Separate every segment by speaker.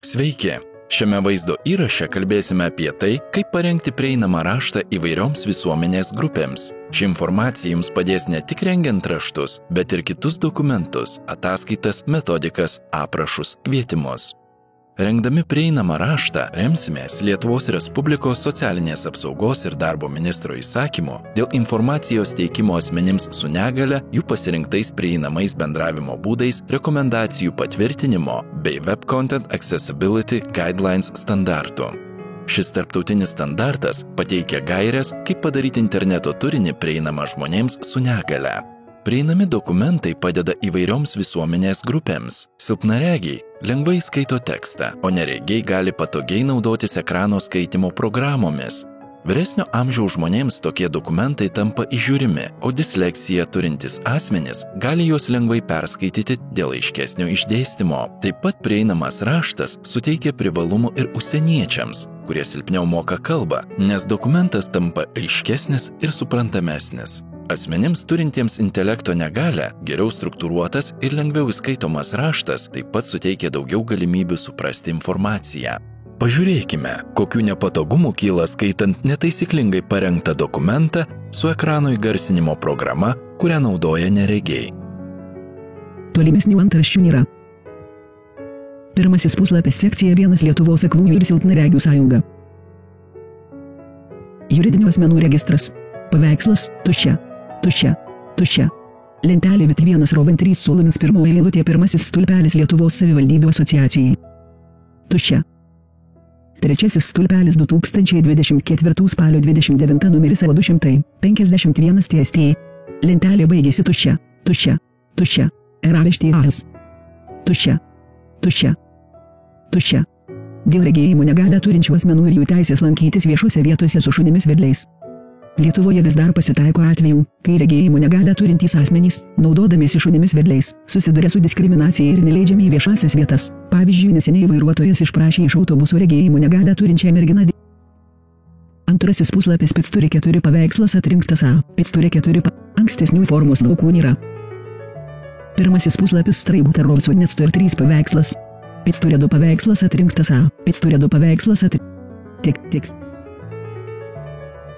Speaker 1: Sveiki! Šiame vaizdo įraše kalbėsime apie tai, kaip parengti prieinamą raštą įvairioms visuomenės grupėms. Ši informacija jums padės ne tik rengiant raštus, bet ir kitus dokumentus, ataskaitas, metodikas, aprašus, kvietimus. Rengdami prieinamą raštą remsimės Lietuvos Respublikos socialinės apsaugos ir darbo ministro įsakymu dėl informacijos teikimo asmenims su negale, jų pasirinktais prieinamais bendravimo būdais, rekomendacijų patvirtinimo bei Web Content Accessibility Guidelines standartų. Šis tarptautinis standartas pateikia gaires, kaip padaryti interneto turinį prieinamą žmonėms su negale. Prieinami dokumentai padeda įvairioms visuomenės grupėms. Silpnaregiai lengvai skaito tekstą, o neregiai gali patogiai naudotis ekrano skaitimo programomis. Vyresnio amžiaus žmonėms tokie dokumentai tampa įžiūrimi, o disleksiją turintys asmenys gali juos lengvai perskaityti dėl aiškesnio išdėstymo. Taip pat prieinamas raštas suteikia privalumų ir užsieniečiams, kurie silpniau moka kalbą, nes dokumentas tampa aiškesnis ir suprantamesnis. Asmenims turintiems intelekto negalią, geriau struktūruotas ir lengviau įskaitomas raštas taip pat suteikia daugiau galimybių suprasti informaciją. Pažiūrėkime, kokių nepatogumų kyla skaitant netaisyklingai parengtą dokumentą su ekrano įgarsinimo programa, kurią naudoja neregiai.
Speaker 2: Tolimesnių antraščių nėra. Pirmasis puslapis sekcija 1 Lietuvos aklųjų ir silpnaregių sąjunga. Juridinių asmenų registras. Paveikslas tuščia. Tuščia. Tuščia. Lentelė VT1 Rovan 3 Solomins pirmoji eilutė pirmasis stulpelis Lietuvos savivaldybių asociacijai. Tuščia. Trečiasis stulpelis 2024 spalio 29 numeris 251 TST. Lentelė baigėsi tuščia. Tuščia. Tuščia. Eravištėjas. Tuščia. Tuščia. Tuščia. Dėl regėjimo negalią turinčių asmenų ir jų teisės lankytis viešose vietose su šunimis vedliais. Lietuvoje vis dar pasitaiko atvejų, kai regėjimo negalią turintys asmenys, naudodamiesi šunimis vedliais, susiduria su diskriminacija ir neleidžiami į viešasias vietas. Pavyzdžiui, neseniai vairuotojas išprašė iš autobuso regėjimo negalią turinčią merginą. Antrasis puslapis Pic turi 4 paveikslas atrinktas A. Pic turi 4 ankstesnių formos laukų nėra. Pirmasis puslapis Straibų Tarovco Netsto ir 3 paveikslas. Pic turi 2 paveikslas atrinktas A. Pic turi 2 paveikslas atrinktas.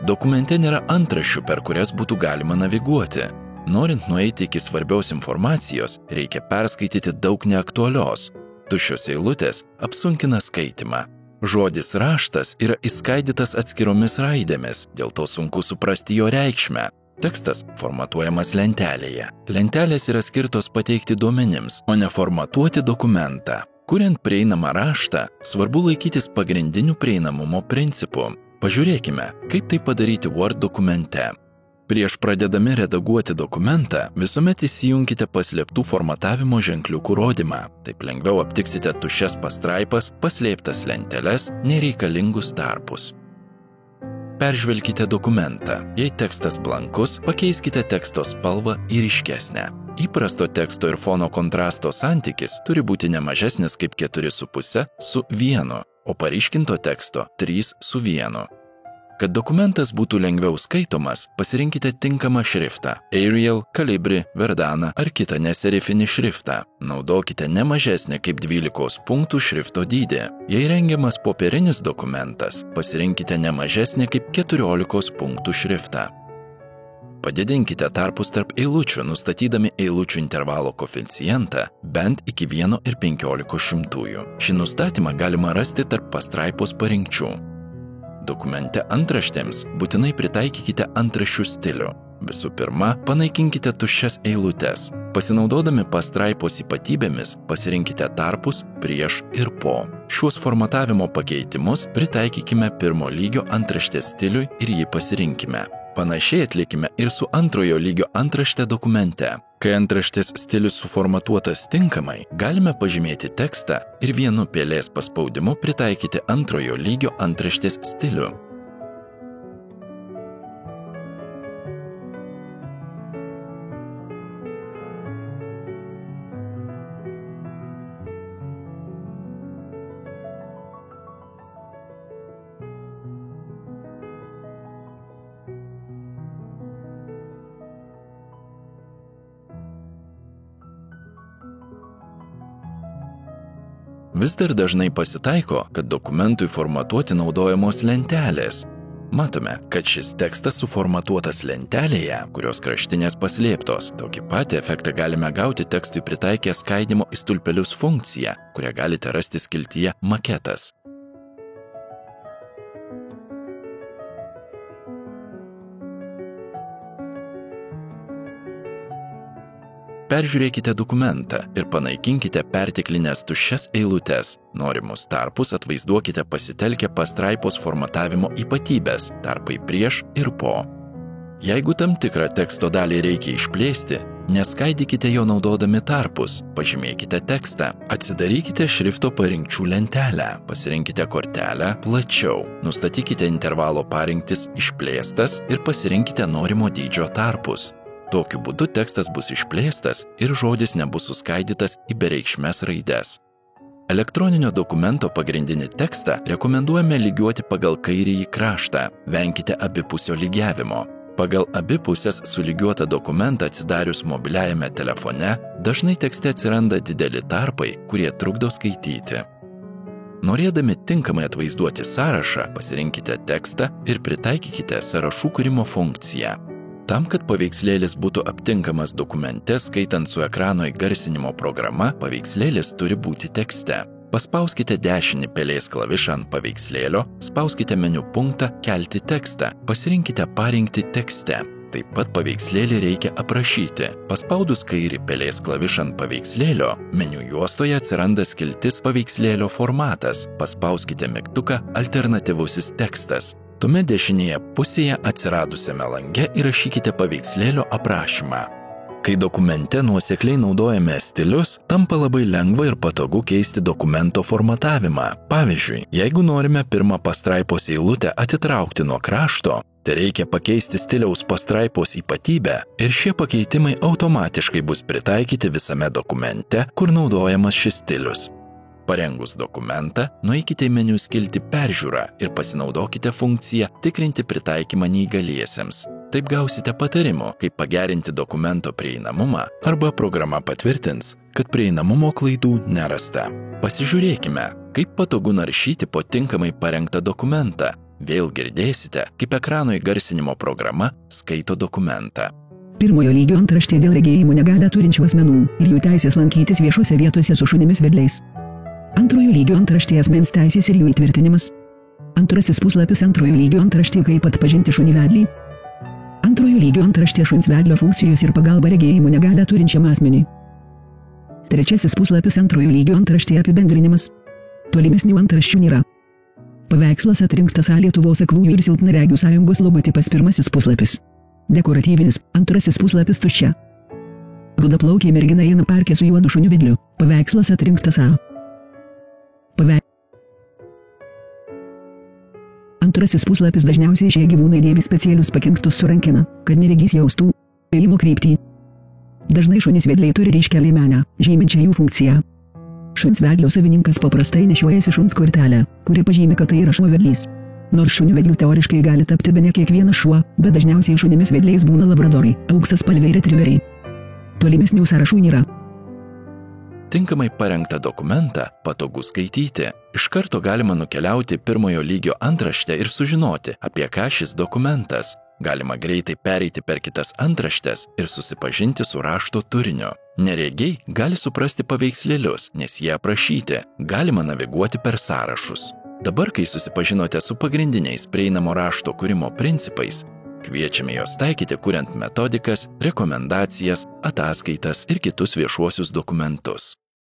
Speaker 1: Dokumente nėra antraščių, per kurias būtų galima naviguoti. Norint nueiti iki svarbios informacijos, reikia perskaityti daug neaktualios. Tuščios eilutės apsunkina skaitimą. Žodis raštas yra išskaidytas atskiromis raidėmis, dėl to sunku suprasti jo reikšmę. Tekstas formatuojamas lentelėje. Lentelės yra skirtos pateikti duomenims, o ne formatuoti dokumentą. Kuriant prieinamą raštą, svarbu laikytis pagrindinių prieinamumo principų. Pažiūrėkime, kaip tai padaryti Word dokumente. Prieš pradedami redaguoti dokumentą, visuomet įsijunkite paslėptų formatavimo ženkliukų rodymą. Taip lengviau aptiksite tuščias pastraipas, paslėptas lenteles, nereikalingus tarpus. Peržvelkite dokumentą. Jei tekstas blankus, pakeiskite teksto spalvą į ryškesnę. Įprasto teksto ir fono kontrasto santykis turi būti ne mažesnis kaip 4,5 su 1, o paryškinto teksto 3 su 1. Kad dokumentas būtų lengviau skaitomas, pasirinkite tinkamą šriftą – Arial, Calibri, Verdana ar kitą neserifinį šriftą. Naudokite ne mažesnį kaip 12 punktų šrifto dydį. Jei rengiamas popierinis dokumentas, pasirinkite ne mažesnį kaip 14 punktų šriftą. Padidinkite tarpus tarp eilučių, nustatydami eilučių intervalo koeficientą bent iki 1,15. Šį nustatymą galima rasti tarp pastraipos parinkčių. Dokumente antraštėms būtinai pritaikykite antraščių stilių. Visų pirma, panaikinkite tuščias eilutes. Pasinaudodami pastraipos ypatybėmis, pasirinkite tarpus prieš ir po. Šiuos formatavimo pakeitimus pritaikykime pirmo lygio antraštės stiliui ir jį pasirinkime. Panašiai atlikime ir su antrojo lygio antrašte dokumente. Kai antraštės stilius suformatuotas tinkamai, galime pažymėti tekstą ir vienu pelės paspaudimu pritaikyti antrojo lygio antraštės stilių. Vis dar dažnai pasitaiko, kad dokumentui formatuoti naudojamos lentelės. Matome, kad šis tekstas suformatuotas lentelėje, kurios kraštinės paslėptos. Tokį patį efektą galime gauti tekstui pritaikę skaidymo į stulpelius funkciją, kurią galite rasti skiltyje Maketas. Peržiūrėkite dokumentą ir panaikinkite perteklinės tuščias eilutes. Norimus tarpus atvaizduokite pasitelkę pastraipos formatavimo ypatybės, tarpai prieš ir po. Jeigu tam tikrą teksto dalį reikia išplėsti, neskaidykite jo naudodami tarpus, pažymėkite tekstą, atsidarykite šrifto parinkčių lentelę, pasirinkite kortelę plačiau, nustatykite intervalo parinktis išplėstas ir pasirinkite norimo dydžio tarpus. Tokiu būdu tekstas bus išplėstas ir žodis nebus suskaidytas į bereikšmes raides. Elektroninio dokumento pagrindinį tekstą rekomenduojame lygiuoti pagal kairįjį kraštą, venkite abipusio lygiavimo. Pagal abipusės sulygiuotą dokumentą atsidarius mobiliajame telefone, dažnai tekste atsiranda dideli tarpai, kurie trukdo skaityti. Norėdami tinkamai atvaizduoti sąrašą, pasirinkite tekstą ir pritaikykite sąrašų kūrimo funkciją. Tam, kad paveikslėlis būtų aptinkamas dokumente, skaitant su ekrano įgarsinimo programa, paveikslėlis turi būti tekste. Paspauskite dešinį pelės klavišą ant paveikslėlio, spauskite meniu punktą Kelti tekstą, pasirinkite Parinkti tekste. Taip pat paveikslėlį reikia aprašyti. Paspaudus kairį pelės klavišą ant paveikslėlio, meniu juostoje atsiranda skiltis Paveikslėlio formatas. Paspauskite mygtuką Alternatyvusis tekstas. Tuomet dešinėje pusėje atsiradusiame lange įrašykite paveikslėlio aprašymą. Kai dokumente nuosekliai naudojame stilius, tampa labai lengva ir patogu keisti dokumento formatavimą. Pavyzdžiui, jeigu norime pirmą pastraipos eilutę atitraukti nuo krašto, tai reikia pakeisti stiliaus pastraipos ypatybę ir šie pakeitimai automatiškai bus pritaikyti visame dokumente, kur naudojamas šis stilius. Parengus dokumentą, nueikite į meniu skiltį Peržiūra ir pasinaudokite funkciją Tikrinti pritaikymą neįgaliesiems. Taip gausite patarimų, kaip pagerinti dokumento prieinamumą arba programa patvirtins, kad prieinamumo klaidų nerasta. Pasižiūrėkime, kaip patogu naršyti po tinkamai parengtą dokumentą. Vėl girdėsite, kaip ekrano įgarsinimo programa skaito dokumentą.
Speaker 2: Pirmojo lygio antraštė dėl regėjimo negalią turinčių asmenų ir jų teisės lankytis viešose vietose su šunimis vedliais. Antrojo lygio antraštė asmens teisės ir jų įtvirtinimas. Antrasis puslapis antrojo lygio antraštė kaip atpažinti šunį vedlį. Antrojo lygio antraštė šuns vedlio funkcijos ir pagalba regėjimo negalią turinčiam asmeniui. Trečiasis puslapis antrojo lygio antraštė apibendrinimas. Tolimesnių antraščių nėra. Paveikslas atrinktas Lietuvos aklųjų ir silpnaregių sąjungos logotipas pirmasis puslapis. Dekoratyvinis antrasis puslapis tuščia. Rudaplaukė mergina eina parke su juodu šuniu vedliu. Paveikslas atrinktas A. Antrasis puslapis dažniausiai šie gyvūnai dėvi specialius pakinktus su rankena, kad neregys jaustų ėjimo kryptį. Dažnai šunys vedliai turi ryškią liemenę, žyminčią jų funkciją. Šuns vedlio savininkas paprastai nešiojasi šuns kortelę, kuri pažymi, kad tai yra šuo vedlys. Nors šunių vedlių teoriškai gali tapti bene kiekvienas šuo, bet dažniausiai šunimis vedliais būna labradorai, auksaspalviai retriveriai. Tolimesnių sąrašų nėra.
Speaker 1: Tinkamai parengtą dokumentą patogu skaityti. Iš karto galima nukeliauti pirmojo lygio antraštę ir sužinoti, apie ką šis dokumentas. Galima greitai pereiti per kitas antraštes ir susipažinti su rašto turiniu. Neregiai gali suprasti paveikslėlius, nes jie aprašyti. Galima naviguoti per sąrašus. Dabar, kai susipažinote su pagrindiniais prieinamo rašto kūrimo principais, kviečiame juos taikyti kuriant metodikas, rekomendacijas, ataskaitas ir kitus viešuosius dokumentus.